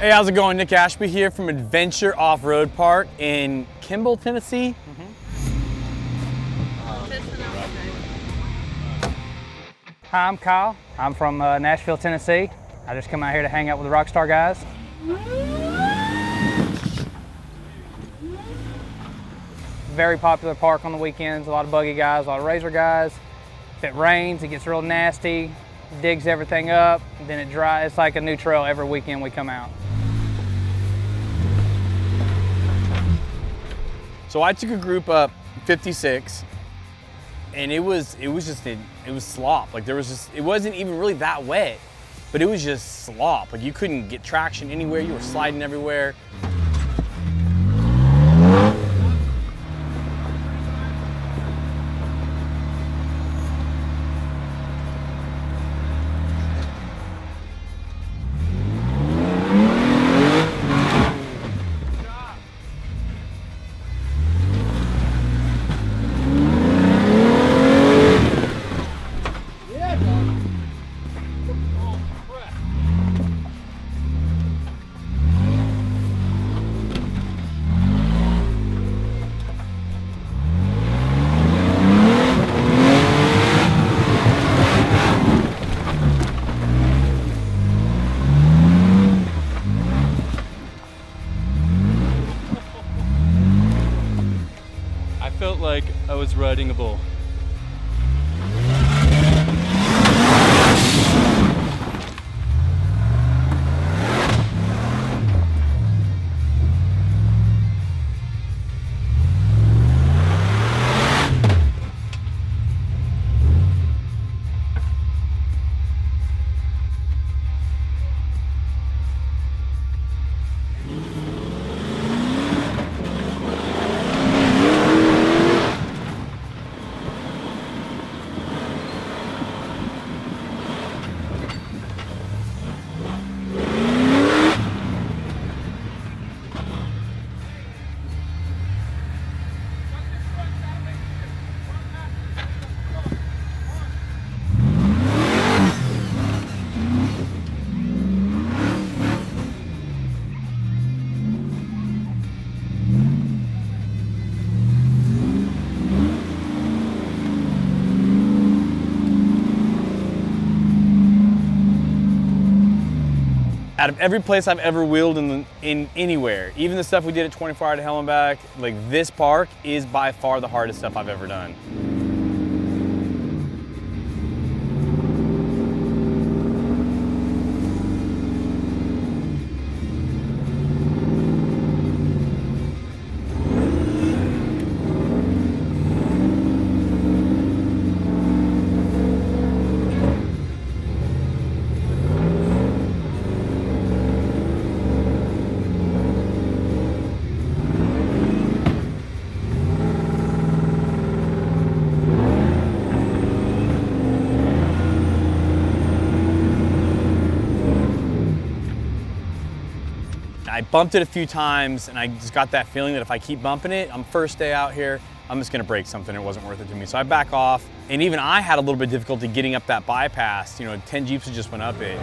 Hey, how's it going? Nick ASHBY here from Adventure Off-Road Park in Kimball, Tennessee. Hi, I'm Kyle. I'm from Nashville, Tennessee. I just come out here to hang out with the Rockstar guys. Very popular park on the weekends. A lot of buggy guys, a lot of razor guys. If it rains, it gets real nasty, digs everything up, then it dries. It's like a new trail every weekend we come out. So I took a group up 56, and it was slop. Like it wasn't even really that wet, but it was just slop. Like you couldn't get traction anywhere. You were sliding everywhere. I felt like I was riding a bull. Out of every place I've ever wheeled in anywhere, even the stuff we did at 24 Hour to Hell and Back, like this park is by far the hardest stuff I've ever done. I bumped it a few times and I just got that feeling that if I keep bumping it, I'm first day out here, I'm just gonna break something. It wasn't worth it to me. So I back off. And even I had a little bit of difficulty getting up that bypass. You know, 10 Jeeps just went up it.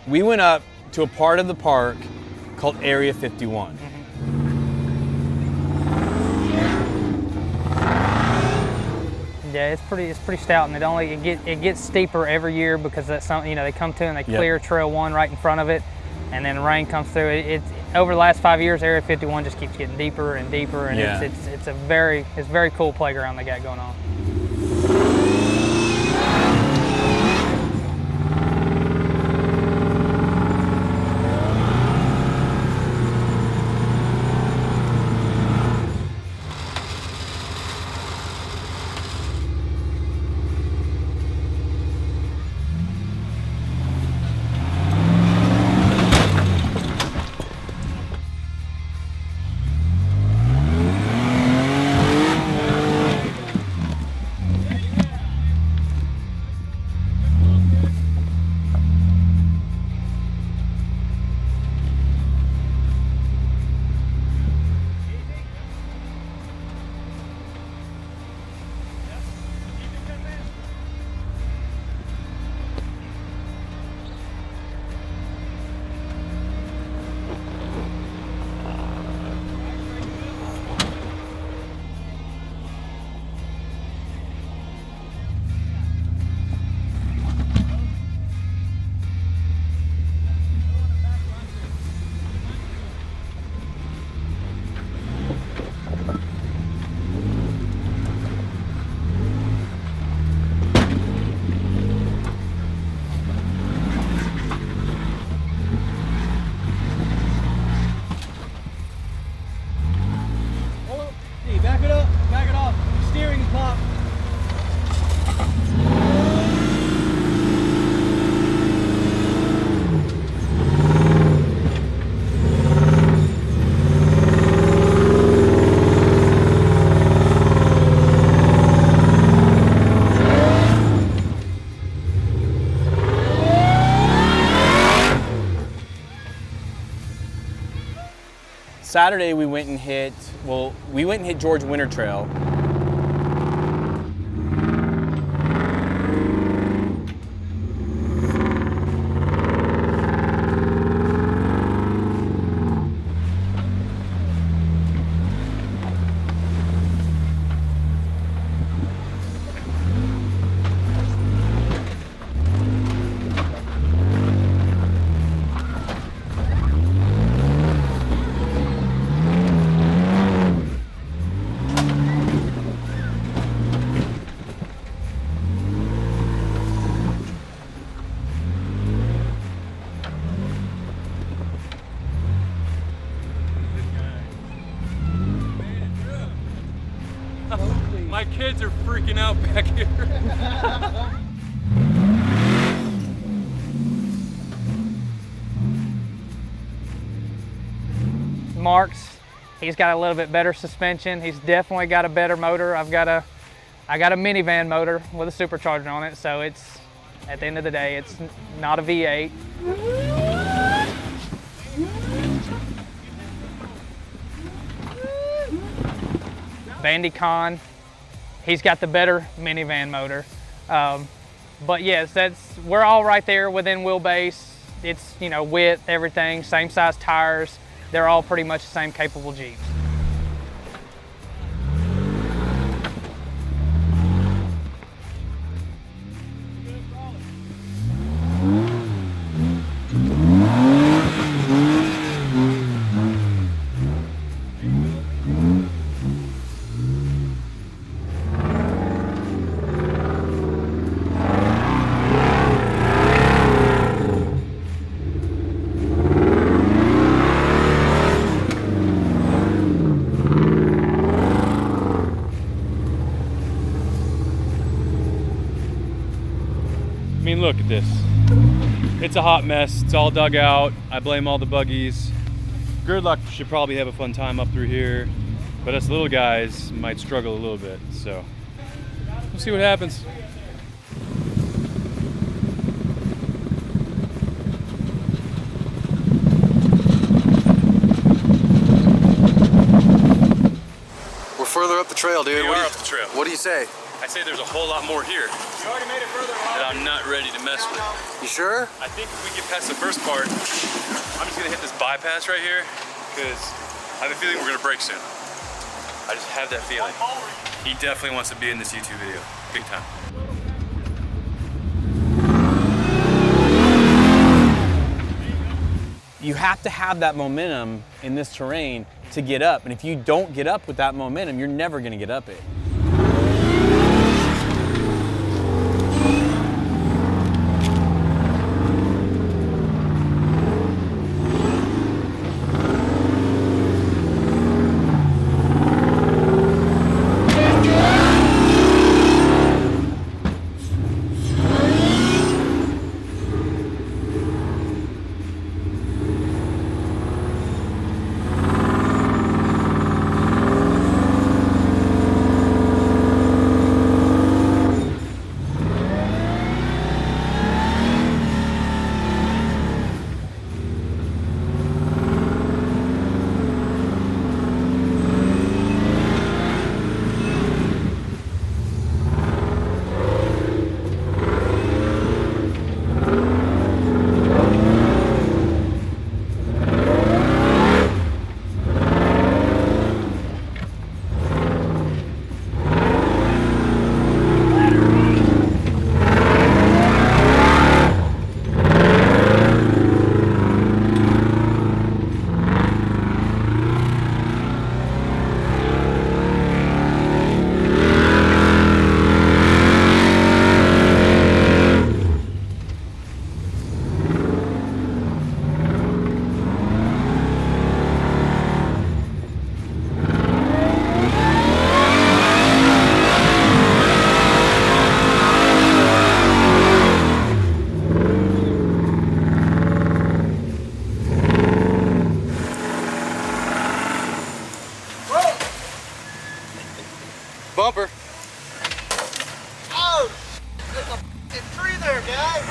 We went up to a part of the park called Area 51. Yeah, it's pretty stout, and it gets steeper every year because that's something, you know, they come to and they clear Trail 1 right in front of it, and then rain comes through. It's over the last 5 years, Area 51 just keeps getting deeper and deeper, and it's a very cool playground they got going on. Saturday we went and hit George Winter Trail. My kids are freaking out back here. Mark's, he's got a little bit better suspension. He's definitely got a better motor. I got a minivan motor with a supercharger on it, so it's, at the end of the day, it's not a V8. Bandicon, he's got the better minivan motor. But yes, we're all right there within wheelbase. It's, you know, width, everything, same size tires. They're all pretty much the same capable Jeeps. I mean, look at this. It's a hot mess. It's all dug out. I blame all the buggies. Gridlock should probably have a fun time up through here, but us little guys might struggle a little bit. So we'll see what happens. We're further up the trail, dude. We are up the trail. What do you say? I say there's a whole lot more here You already made it further that I'm not ready to mess with. You sure? I think if we get past the first part, I'm just gonna hit this bypass right here because I have a feeling we're gonna break soon. I just have that feeling. He definitely wants to be in this YouTube video, big time. You have to have that momentum in this terrain to get up. And if you don't get up with that momentum, you're never gonna get up it. Bumper. Oh, there's a f***ing tree there, guys.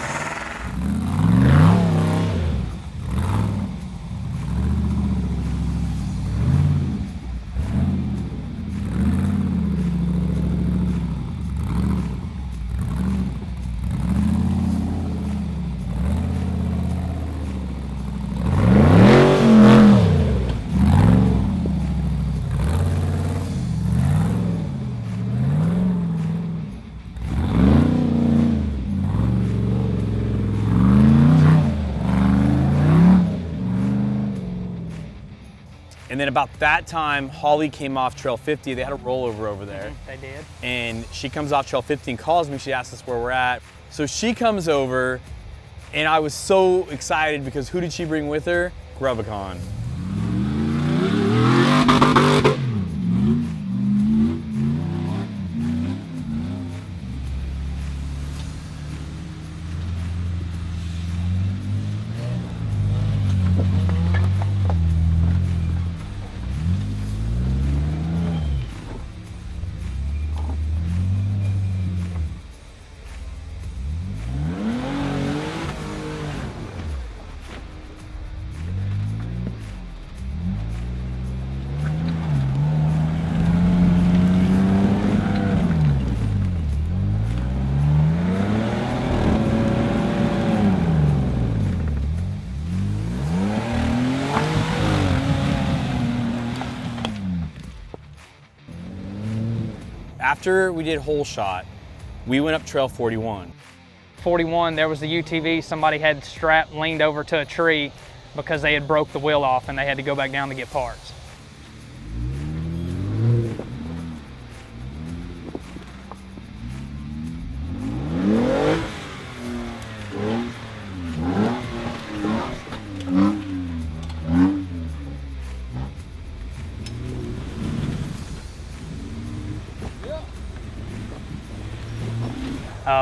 And then about that time, Holly came off Trail 50. They had a rollover over there. They did. And she comes off Trail 50 and calls me. She asks us where we're at. So she comes over, and I was so excited because who did she bring with her? GRUBB. After we did HOLESHOT, we went up Trail 41. 41, there was the UTV, somebody had strapped, leaned over to a tree because they had broke the wheel off and they had to go back down to get parts.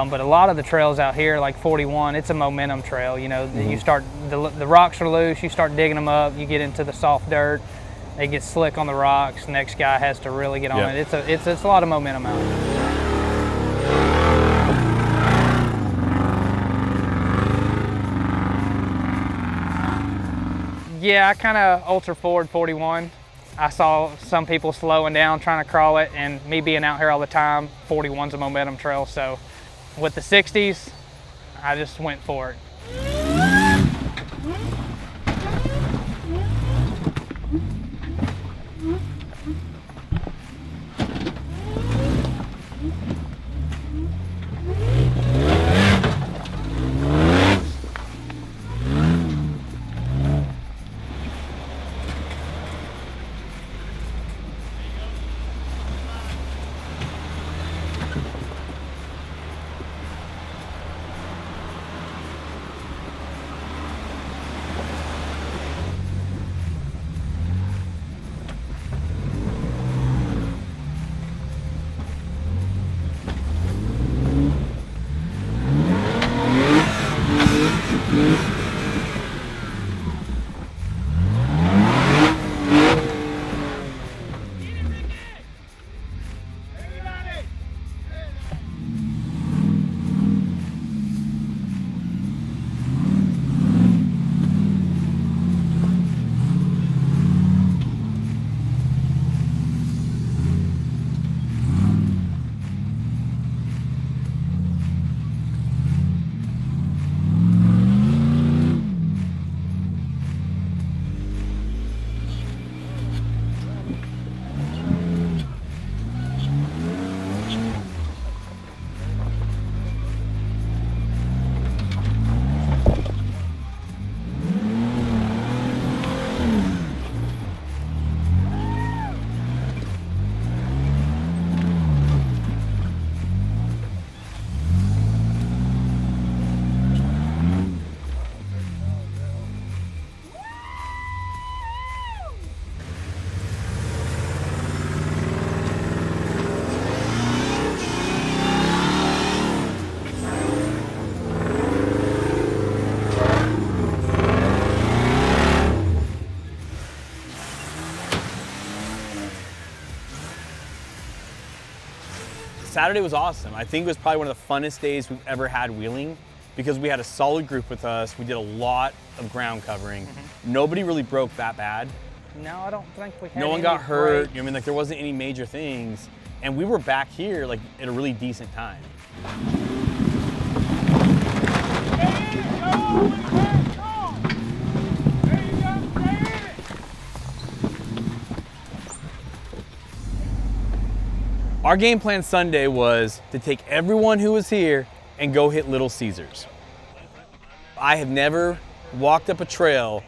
But a lot of the trails out here, like 41, it's a momentum trail. You know, you start, the rocks are loose, you start digging them up, you get into the soft dirt, it gets slick on the rocks, next guy has to really get on it. It's a lot of momentum out here. Yeah, I kind of ultra forward 41. I saw some people slowing down trying to crawl it, and me being out here all the time, 41's a momentum trail, so with the 60s, I just went for it. Saturday was awesome. I think it was probably one of the funnest days we've ever had wheeling because we had a solid group with us. We did a lot of ground covering. Nobody really broke that bad. No, I don't think we had No one any got hurt. breaks. I mean, like there wasn't any major things. And we were back here like at a really decent time. Our game plan Sunday was to take everyone who was here and go hit Little Caesars. I have never walked up a trail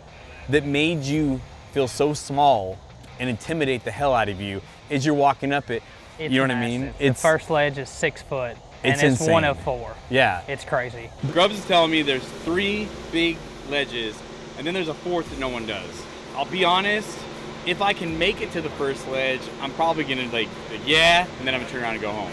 that made you feel so small and intimidate the hell out of you as you're walking up it. It's You know what I massive. mean? The first ledge is 6 foot, and It's it's insane. one of 4. Yeah. It's crazy. Grubbs is telling me there's 3 big ledges, and then there's a 4th that no one does. I'll be honest, if I can make it to the first ledge, I'm probably gonna like yeah, and then I'm gonna turn around and go home.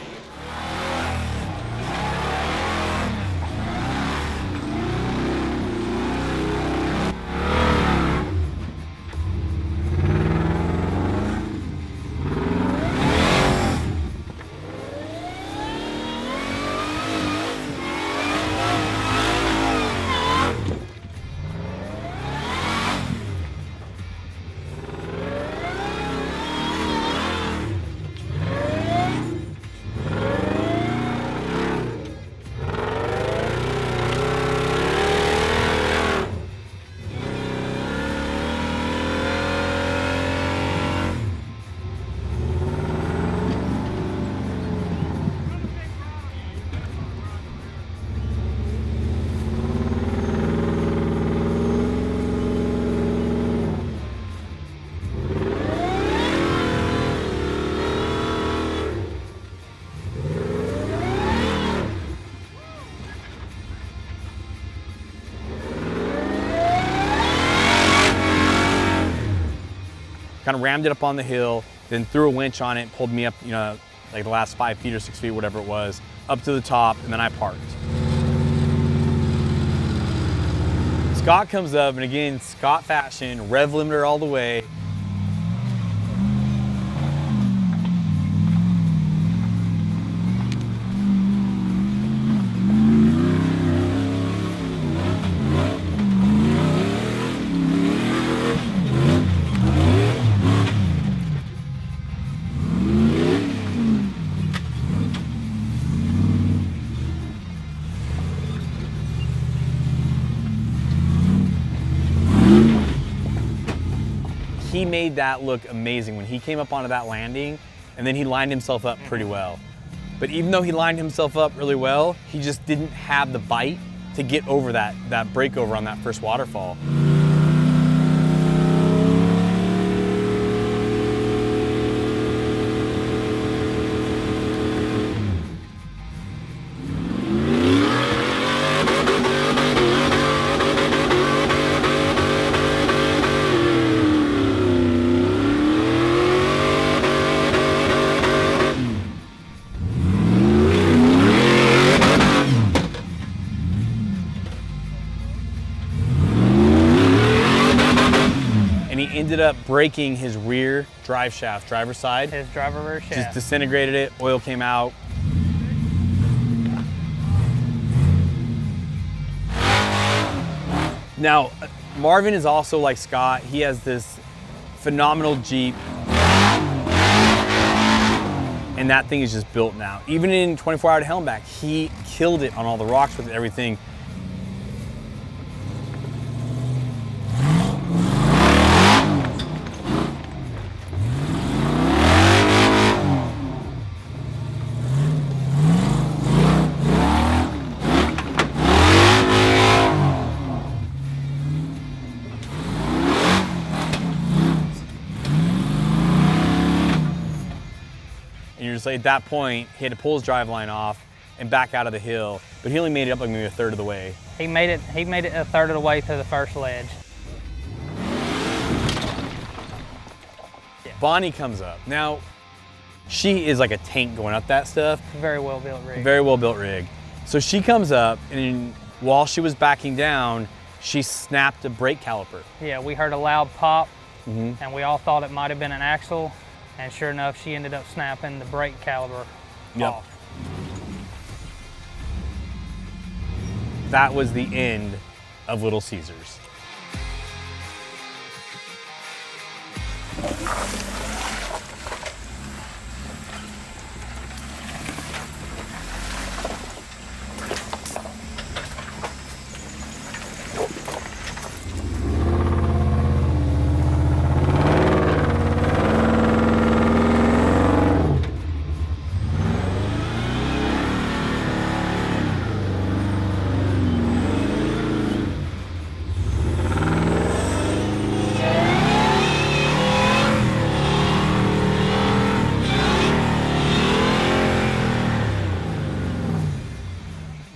Kind of rammed it up on the hill, then threw a winch on it, pulled me up, you know, like the last 5 feet or 6 feet, whatever it was, up to the top, and then I parked. Scott comes up, and again, Scott fashion, rev limiter all the way. he made that look amazing when he came up onto that landing, and then he lined himself up pretty well. But even though he lined himself up really well, he just didn't have the bite to get over that breakover on that first waterfall. Ended up breaking his rear drive shaft, driver's side. His driver rear shaft. Just disintegrated it, oil came out. Now, Marvin is also like Scott. He has this phenomenal Jeep. And that thing is just built now. Even in 24 hour to hell and back, he killed it on all the rocks with everything. So at that point, he had to pull his driveline off and back out of the hill, but he only made it up like maybe a third of the way. He made it a third of the way to the first ledge. Yeah. Bonnie comes up. Now, she is like a tank going up that stuff. Very well built rig. Very well built rig. So she comes up, and while she was backing down, she snapped a brake caliper. Yeah, we heard a loud pop, and we all thought it might have been an axle. And sure enough, she ended up snapping the brake caliper off. That was the end of Little Caesars.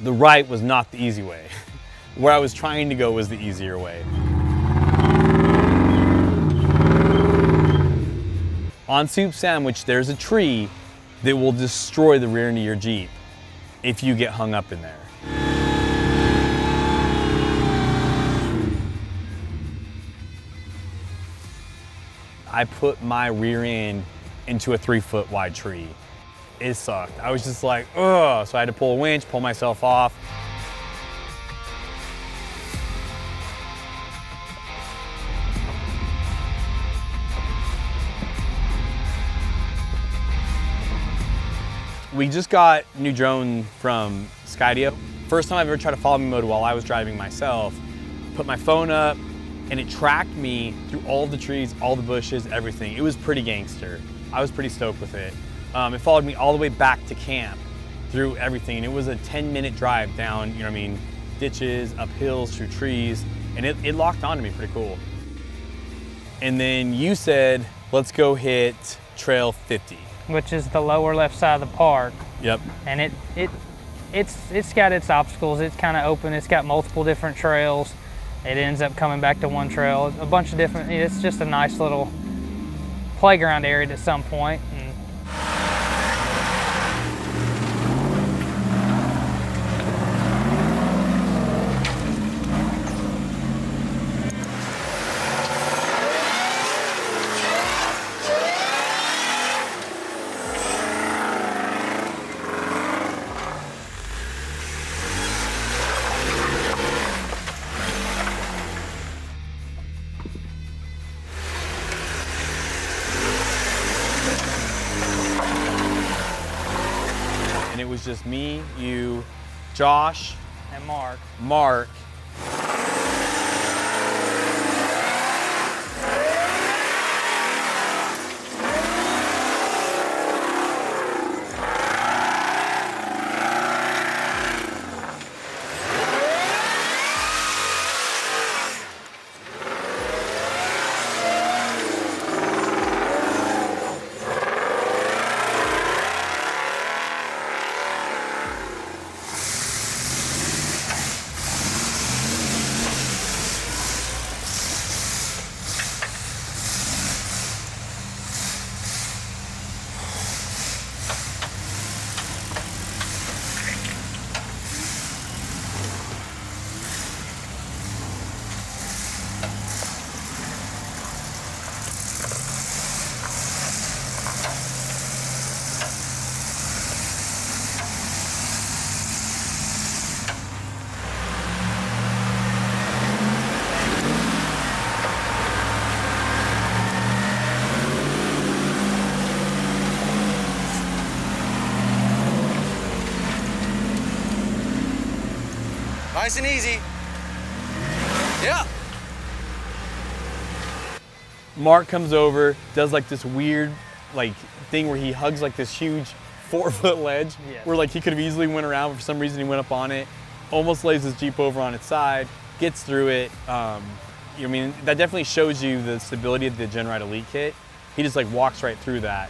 The right was not the easy way. Where I was trying to go was the easier way. On Soup Samich, there's a tree that will destroy the rear end of your Jeep if you get hung up in there. I put my rear end into a 3-foot wide tree. It sucked. I was just like, ugh. So I had to pull a winch, pull myself off. We just got a new drone from Skydio. First time I've ever tried to follow me mode while I was driving myself. Put my phone up, and it tracked me through all the trees, all the bushes, everything. It was pretty gangster. I was pretty stoked with it. It followed me all the way back to camp through everything. And it was a 10-minute drive down, you know what I mean, ditches, up hills, through trees, and it locked onto me pretty cool. And then you said, let's go hit Trail 50. Which is the lower left side of the park. Yep. And it's got its obstacles. It's kind of open. It's got multiple different trails. It ends up coming back to one trail. A bunch of different, it's just a nice little playground area at some point. And it was just me, you, Josh, And Mark. Mark. Nice and easy. Yeah. Mark comes over, does like this weird like thing where he hugs like this huge 4-foot ledge where like he could have easily went around, but for some reason he went up on it, almost lays his Jeep over on its side, gets through it. I mean, that definitely shows you the stability of the GenRide Elite kit. He just like walks right through that.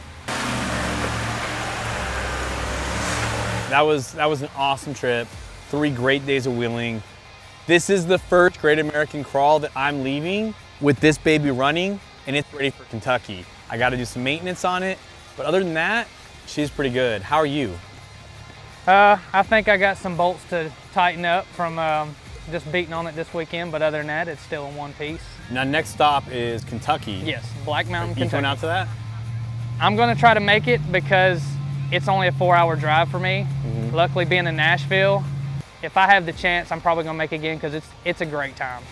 That was an awesome trip. 3 great days of wheeling. This is the first Great American Crawl that I'm leaving with this baby running, and it's ready for Kentucky. I got to do some maintenance on it, but other than that, she's pretty good. How are you? I think I got some bolts to tighten up from just beating on it this weekend, but other than that, it's still in one piece. Now, next stop is Kentucky. Yes, Black Mountain, You Kentucky. coming out to that? I'm gonna try to make it because it's only a 4-hour drive for me. Luckily, being in Nashville, if I have the chance, I'm probably gonna make it again because it's a great time.